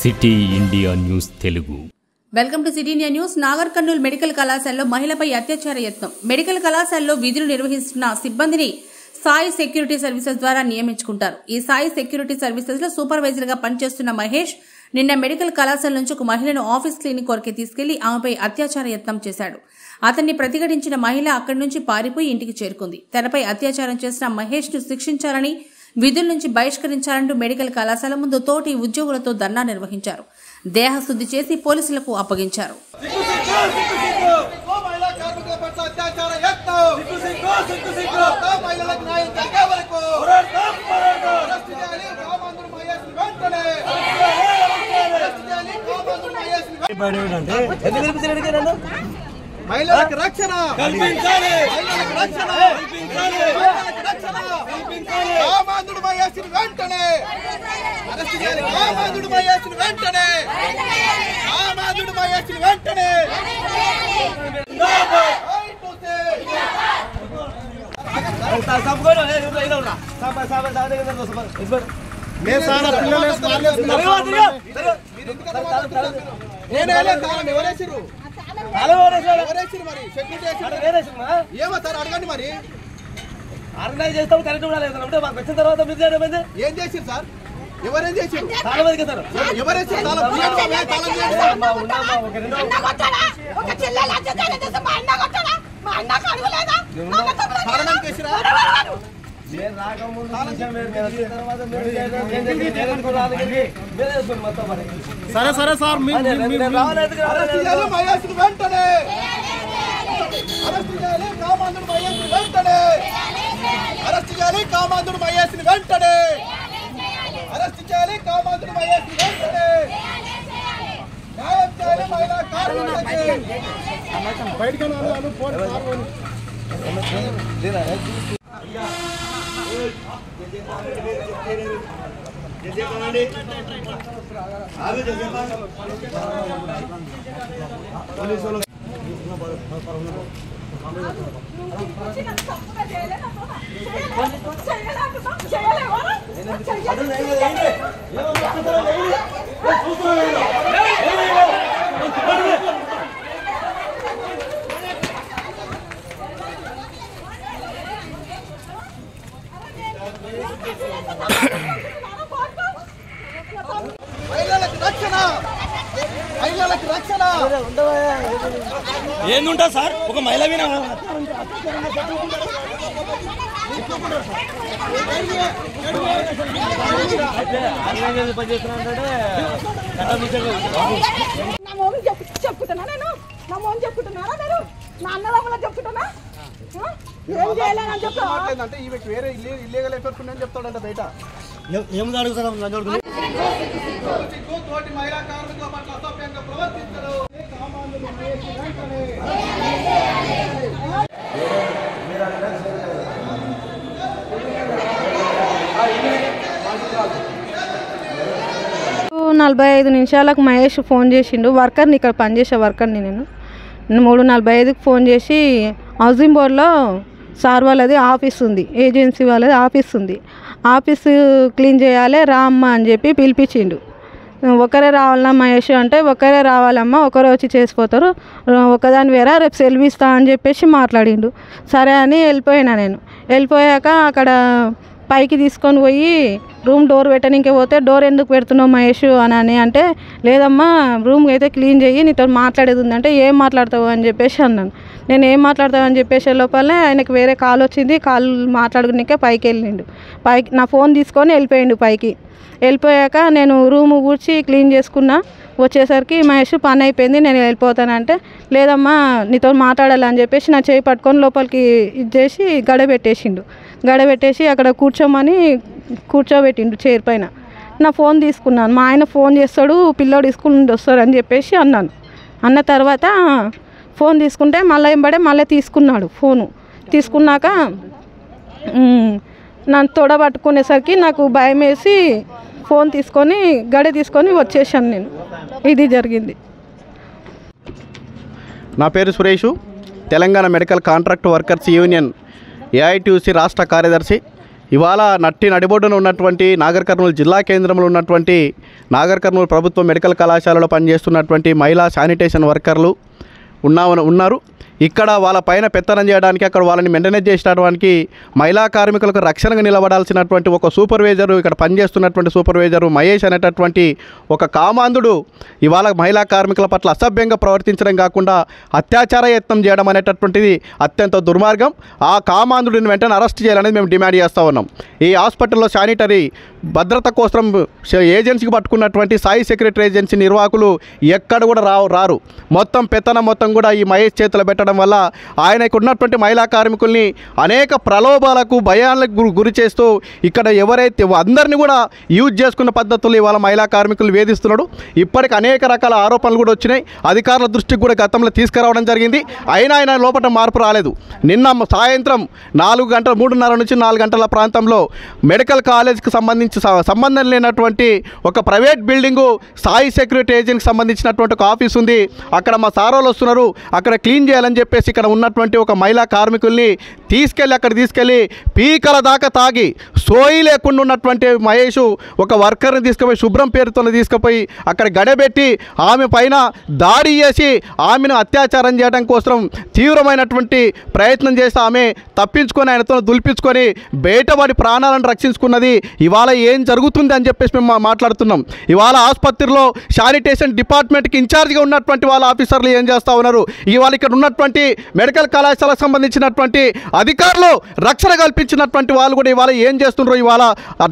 City India news Telugu. Welcome to city India news. Nagar Kurnool medical కళాశాలలో మహిళపై అత్యాచార యత్నం. మెడికల్ కళాశాలలో విధులు నిర్వహిస్తున్న సిబ్బందిని సాయి సెక్యూరిటీ సర్వీసెస్ ద్వారా నియమించుకుంటారు. ఈ సాయి సెక్యూరిటీ సర్వీసెస్ లో సూపర్వైజర్ గా పనిచేస్తున్న మహేష్ నిన్న మెడికల్ కళాశాల నుంచి ఒక మహిళను ఆఫీస్ క్లినిక్ వరకు తీసుకెళ్లి ఆమెపై అత్యాచార యత్నం చేశాడు. అతన్ని ప్రతిఘటించిన మహిళ అక్కడి నుంచి పారిపోయి ఇంటికి చేరుకుంది. తనపై అత్యాచారం చేసిన మహేష్ ను శిక్షించాలని, విధుల నుంచి బహిష్కరించాలంటూ మెడికల్ కళాశాల ముందు తోటి ఉద్యోగులతో ధర్నా నిర్వహించారు. దేహశుద్ధి చేసి పోలీసులకు అప్పగించారు. మహిళలకు రక్షణ కల్పించాలి, మహిళలకు రక్షణ కల్పించాలి, మహిళలకు రక్షణ కల్పించాలి. కామాంధుడు మహేష్ని వెంటనే అరెస్ట్ చేయాలి. కామాంధుడు మహేష్ని వెంటనే, కామాంధుడు మహేష్ని వెంటనే. అడగండి మరి ఆర్గనైజ్ చేస్తాం. కరెక్ట్ కూడా లేదు అంటే మాకు వచ్చిన తర్వాత మీరు ఏం చేసారు సార్? ఎవరేం చేశారు? చాలా మందికి సార్ ఎవరేసి సరే సరే సార్ వెంటనే అరెస్ట్ చేయాలి. కామాంధుడు మహేష్ని వెంటనే అరెస్ట్ చేయాలి. కామాంధుడు మహేష్ని వెంటనే అరెస్ట్ చేయాలి. కామాంధుడు మహేష్ని వెంటనే న్యాయం చేయాలి. మహిళా కార్మికులకి బయటకు ఏందుంటా సార్ ఒక మహిళ మీద చెప్పుకుంటున్నా నేను, నా మోహన్ చెప్పుకుంటున్నారా మీరు? నా అన్నదమ్ముల చెప్పుకుంటున్నా ఏం చేయాలని చెప్తాంటే ఈమెకి వేరే ఇల్లీగల్ ఎఫెక్ట్ ఉందని చెప్తాడంట బయట. ఏం అడుగుతారు? తోటి మహిళా కార్మికుల పట్ల అసభ్యంగా ప్రవర్తించరు. నలభై 45 నిమిషాలకు మహేష్ ఫోన్ చేసిండు. వర్కర్ని, ఇక్కడ పనిచేసే వర్కర్ని నేను 3:45కి ఫోన్ చేసి హౌసింగ్ బోర్డులో సార్ వాళ్ళది ఆఫీస్ ఉంది, ఏజెన్సీ వాళ్ళది ఆఫీస్ ఉంది, ఆఫీసు క్లీన్ చేయాలి రా అమ్మ అని చెప్పి పిలిపించిండు. ఒకరే రావాలన్నా మహేష్ అంటే ఒకరే రావాలమ్మా, ఒకరే వచ్చి చేసిపోతారు, ఒకదాని వేరే రేపు సెలవు ఇస్తా అని చెప్పేసి మాట్లాడిండు. సరే అని వెళ్ళిపోయినా. నేను వెళ్ళిపోయాక అక్కడ పైకి తీసుకొని పోయి రూమ్ డోర్ పెట్టడానికి పోతే డోర్ ఎందుకు పెడుతున్నావు మహేష్ అని అంటే, లేదమ్మా రూమ్ అయితే క్లీన్ చెయ్యి, నీతో మాట్లాడేది ఉందంటే ఏం మాట్లాడతావు అని చెప్పేసి అన్నాను. నేను ఏం మాట్లాడతావు అని చెప్పేసే లోపలనే ఆయనకు వేరే కాల్ వచ్చింది. కాల్ మాట్లాడుకునికే పైకి వెళ్ళిండు. పైకి నా ఫోన్ తీసుకొని వెళ్ళిపోయిండు. పైకి వెళ్ళిపోయాక నేను రూమ్ కూర్చి క్లీన్ చేసుకున్నా. వచ్చేసరికి మహేష్ పని అయిపోయింది నేను వెళ్ళిపోతానంటే, లేదమ్మా నీతో మాట్లాడాలని చెప్పేసి నా చేయి పట్టుకొని లోపలికి ఇది చేసి గడబెట్టేసిండు. గడబెట్టేసి అక్కడ కూర్చోబెట్టిండు చైర్ పైన. నా ఫోన్ తీసుకున్నాను. మా ఆయన ఫోన్ చేస్తాడు, పిల్లోడు స్కూల్ నుండి వస్తాడు అని చెప్పేసి అన్నాను. అన్న తర్వాత ఫోన్ తీసుకుంటే మళ్ళీ తీసుకున్నాడు. ఫోను తీసుకున్నాక నన్ను తొడ పట్టుకునేసరికి నాకు భయం వేసి ఫోన్ తీసుకొని గడి తీసుకొని వచ్చేసాను నేను. ఇది జరిగింది. నా పేరు Suresh, Telangana medical contract workers union AITUC రాష్ట్ర కార్యదర్శి. ఇవాళ నడిబొడ్డున ఉన్నటువంటి నాగర్ కర్నూలు జిల్లా కేంద్రంలో ఉన్నటువంటి నాగర్ కర్నూలు ప్రభుత్వ మెడికల్ కళాశాలలో పనిచేస్తున్నటువంటి మహిళా శానిటేషన్ వర్కర్లు ఉన్నారు. ఇక్కడ వాళ్ళ పైన పెత్తనం చేయడానికి, అక్కడ వాళ్ళని మెయింటెనెన్స్ చేసేటడానికి మహిళా కార్మికులకు రక్షణగా నిలబడాల్సినటువంటి ఒక సూపర్వైజరు, ఇక్కడ పనిచేస్తున్నటువంటి సూపర్వైజరు మహేష్ అనేటటువంటి ఒక కామాంధుడు ఇవాళ మహిళా కార్మికుల పట్ల అసభ్యంగా ప్రవర్తించడం కాకుండా అత్యాచార యత్నం చేయడం అనేటటువంటిది అత్యంత దుర్మార్గం. ఆ కామాంధుడిని వెంటనే అరెస్ట్ చేయాలనేది మేము డిమాండ్ చేస్తూ ఉన్నాం. ఈ హాస్పిటల్లో శానిటరీ భద్రత కోసం ఏజెన్సీకి పట్టుకున్నటువంటి సాయి సెక్యూరిటీ ఏజెన్సీ నిర్వాహకులు ఎక్కడ కూడా రారు. మొత్తం పెత్తనం మొత్తం కూడా ఈ మహేష్ చేతులు పెట్టడం వల్ల ఆయనకు ఉన్నటువంటి మహిళా కార్మికుల్ని అనేక ప్రలోభాలకు భయాలకు గురి చేస్తూ ఇక్కడ ఎవరైతే అందరినీ కూడా యూజ్ చేసుకున్న పద్ధతులు ఇవాళ మహిళా కార్మికులు వేధిస్తున్నాడు. ఇప్పటికి అనేక రకాల ఆరోపణలు కూడా వచ్చినాయి. అధికారుల దృష్టికి కూడా గతంలో తీసుకురావడం జరిగింది. అయినా ఆయన లోపల మార్పు రాలేదు. నిన్న సాయంత్రం 3:30 నుంచి 4 గంటల ప్రాంతంలో మెడికల్ కాలేజ్కి సంబంధం లేనటువంటి ఒక ప్రైవేట్ బిల్డింగు సాయి సెక్యూరిటీ ఏజెన్సీకి సంబంధించినటువంటి ఒక ఆఫీస్ ఉంది. అక్కడ మా సారోలు వస్తున్నారు, అక్కడ క్లీన్ చేయాలని చెప్పేసి ఇక్కడ ఉన్నటువంటి ఒక మహిళా కార్మికుల్ని తీసుకెళ్ళి పీకల దాకా తాగి సోయి లేకుండా ఉన్నటువంటి మహేష్ ఒక వర్కర్ని తీసుకుపోయి శుభ్రం పేరుతో తీసుకుపోయి అక్కడ గడబెట్టి ఆమె పైన దాడి చేసి ఆమెను అత్యాచారం చేయడం కోసం తీవ్రమైనటువంటి ప్రయత్నం చేసి ఆమె తప్పించుకొని ఆయనతో దులిపించుకొని బయటపడి ప్రాణాలను రక్షించుకున్నది. ఇవాళ ఏం జరుగుతుంది అని చెప్పేసి మేము మాట్లాడుతున్నాం. ఇవాళ ఆసుపత్రిలో శానిటేషన్ డిపార్ట్మెంట్కి ఇన్ఛార్జ్గా ఉన్నటువంటి వాళ్ళ ఆఫీసర్లు ఏం చేస్తూ ఉన్నారు? ఇవాళ ఇక్కడ ఉన్నటువంటి మెడికల్ కళాశాలకు సంబంధించినటువంటి అధికారులు రక్షణ కల్పించినటువంటి వాళ్ళు కూడా ఇవాళ ఏం చేస్తున్నారో ఇవాళ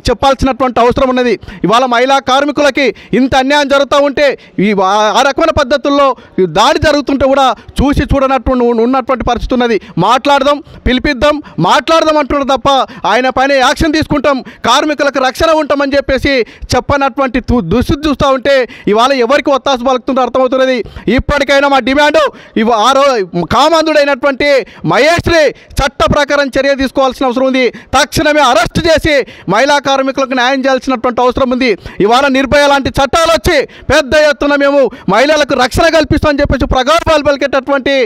చెప్పాల్సినటువంటి అవసరం ఉన్నది. ఇవాళ మహిళా కార్మికులకి ఇంత అన్యాయం జరుగుతూ ఉంటే ఆ రకమైన పద్ధతుల్లో దాడి జరుగుతుంటే కూడా చూసి చూడనట్టు ఉన్నటువంటి పరిస్థితి ఉన్నది. పిలిపిద్దాం అంటున్నారు తప్ప ఆయన పైన యాక్షన్ తీసుకుంటాం, కార్మికులకు రక్షణ ఉంటామని చెప్పేసి చెప్పనటువంటి దుస్థితి చూస్తూ ఉంటే ఇవాళ ఎవరికి ఒత్తాసు పలుకుతుందో అర్థమవుతున్నది. ఇప్పటికైనా మా డిమాండ్ కామాంధుడైనటువంటి మహేష్ని చట్ట ప్రకారం చర్య తీసుకోవాల్సిన అవసరం ఉంది. తక్షణమే అరెస్ట్ చేసి మహిళా కార్మికులకు న్యాయం చేయాల్సినటువంటి అవసరం ఉంది. ఇవాళ నిర్భయ లాంటి చట్టాలు వచ్చి పెద్ద ఎత్తున మేము మహిళలకు రక్షణ కల్పిస్తామని చెప్పేసి ప్రగల్భాలు పలికేటటువంటి